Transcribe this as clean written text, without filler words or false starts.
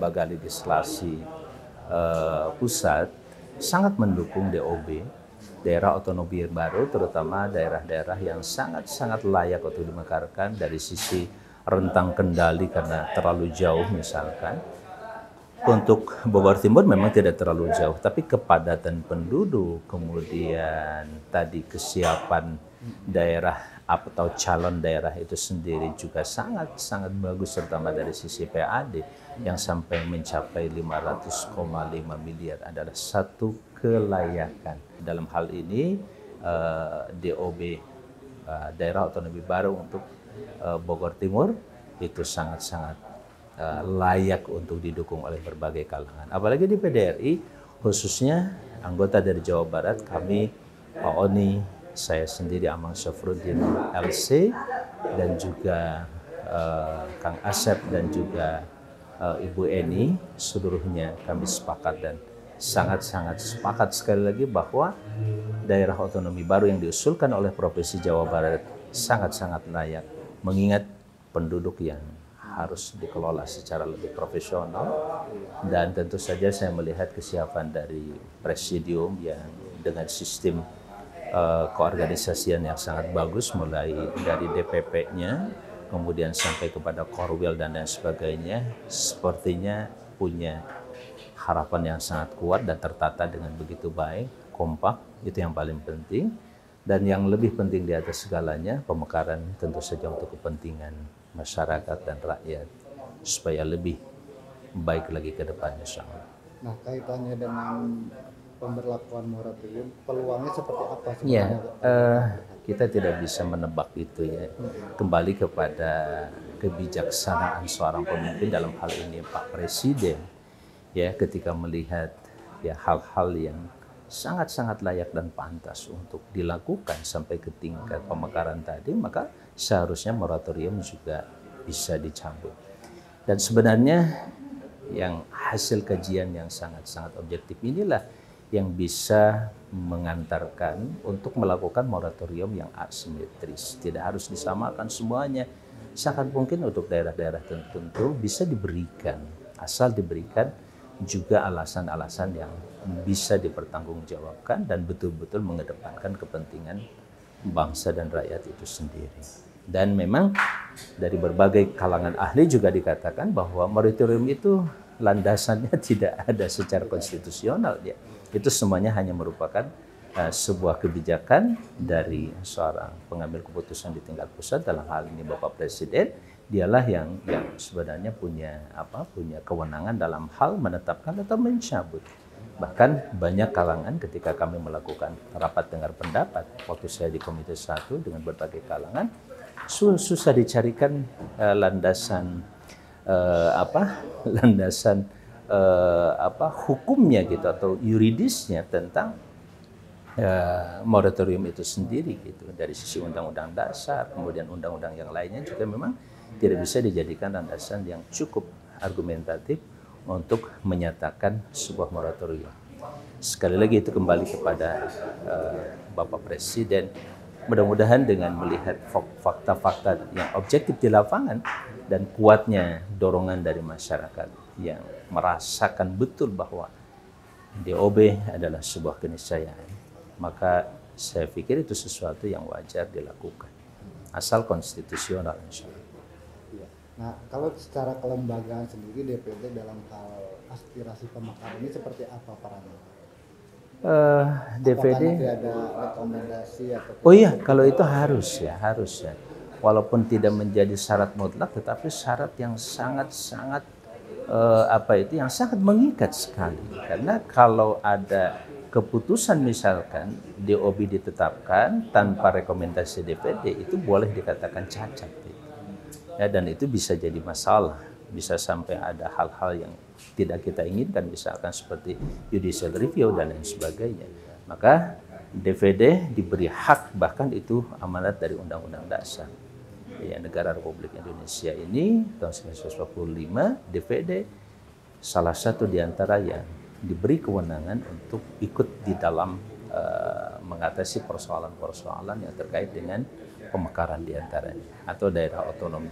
lembaga legislasi pusat sangat mendukung DOB, daerah otonomi baru, terutama daerah-daerah yang sangat-sangat layak untuk dimekarkan dari sisi rentang kendali karena terlalu jauh misalkan. Untuk Bogor Timur memang tidak terlalu jauh, tapi kepadatan penduduk, kemudian tadi kesiapan daerah atau calon daerah itu sendiri juga sangat-sangat bagus, terutama dari sisi PAD yang sampai mencapai 500,5 miliar adalah satu kelayakan. Dalam hal ini DOB daerah otonomi baru untuk Bogor Timur itu sangat-sangat layak untuk didukung oleh berbagai kalangan. Apalagi di PDRI, khususnya anggota dari Jawa Barat, kami, Pak Oni, saya sendiri Amang Syafruddin LC, dan juga Kang Asep dan juga Ibu Eni, seluruhnya kami sepakat dan sangat-sangat sepakat sekali lagi bahwa daerah otonomi baru yang diusulkan oleh Provinsi Jawa Barat sangat-sangat layak, mengingat penduduk yang harus dikelola secara lebih profesional, dan tentu saja saya melihat kesiapan dari presidium yang dengan sistem keorganisasian yang sangat bagus, mulai dari DPP-nya kemudian sampai kepada Korwil dan lain sebagainya, sepertinya punya harapan yang sangat kuat dan tertata dengan begitu baik, kompak, itu yang paling penting. Dan yang lebih penting di atas segalanya, pemekaran tentu saja untuk kepentingan masyarakat dan rakyat supaya lebih baik lagi ke depannya, insyaallah. Nah, kaitannya dengan pemberlakuan moratorium, peluangnya seperti apa sebenarnya? Ya, kita tidak bisa menebak itu ya. Kembali kepada kebijaksanaan seorang pemimpin, dalam hal ini Pak Presiden, ya, ketika melihat ya hal-hal yang sangat-sangat layak dan pantas untuk dilakukan sampai ke tingkat pemekaran tadi, maka seharusnya moratorium juga bisa dicabut. Dan sebenarnya yang hasil kajian yang sangat-sangat objektif inilah yang bisa mengantarkan untuk melakukan moratorium yang asimetris. Tidak harus disamakan semuanya. Sangat mungkin untuk daerah-daerah tertentu bisa diberikan, asal diberikan juga alasan-alasan yang bisa dipertanggungjawabkan dan betul-betul mengedepankan kepentingan bangsa dan rakyat itu sendiri. Dan memang dari berbagai kalangan ahli juga dikatakan bahwa moratorium itu landasannya tidak ada secara konstitusional, ya. Itu semuanya hanya merupakan sebuah kebijakan dari seorang pengambil keputusan di tingkat pusat, dalam hal ini Bapak Presiden. Dialah yang sebenarnya punya kewenangan dalam hal menetapkan atau mencabut. Bahkan banyak kalangan ketika kami melakukan rapat dengar pendapat waktu saya di Komite 1 dengan berbagai kalangan, susah dicarikan landasan hukumnya gitu atau yuridisnya tentang moratorium itu sendiri gitu. Dari sisi undang-undang dasar, kemudian undang-undang yang lainnya juga memang tidak bisa dijadikan landasan yang cukup argumentatif untuk menyatakan sebuah moratorium. Sekali lagi itu kembali kepada Bapak Presiden. Mudah-mudahan dengan melihat fakta-fakta yang objektif di lapangan dan kuatnya dorongan dari masyarakat yang merasakan betul bahwa DOB adalah sebuah keniscayaan, maka saya pikir itu sesuatu yang wajar dilakukan, asal konstitusional, insya Allah. Nah, kalau secara kelembagaan sendiri DPD dalam hal aspirasi pemekaran ini seperti apa perannya? DPD. Apakah nanti ada rekomendasi atau? Oh iya, kalau itu harus ya. Walaupun tidak menjadi syarat mutlak, tetapi syarat yang sangat-sangat yang sangat mengikat sekali. Karena kalau ada keputusan misalkan DOB ditetapkan tanpa rekomendasi DPD, itu boleh dikatakan cacat. Ya, dan itu bisa jadi masalah, bisa sampai ada hal-hal yang tidak kita inginkan, misalkan seperti judicial review dan lain sebagainya. Maka DPD diberi hak, bahkan itu amanat dari Undang-Undang Dasar ya, Negara Republik Indonesia ini tahun 1945. DPD salah satu di antara yang diberi kewenangan untuk ikut di dalam mengatasi persoalan-persoalan yang terkait dengan pemekaran diantaranya atau daerah otonomi.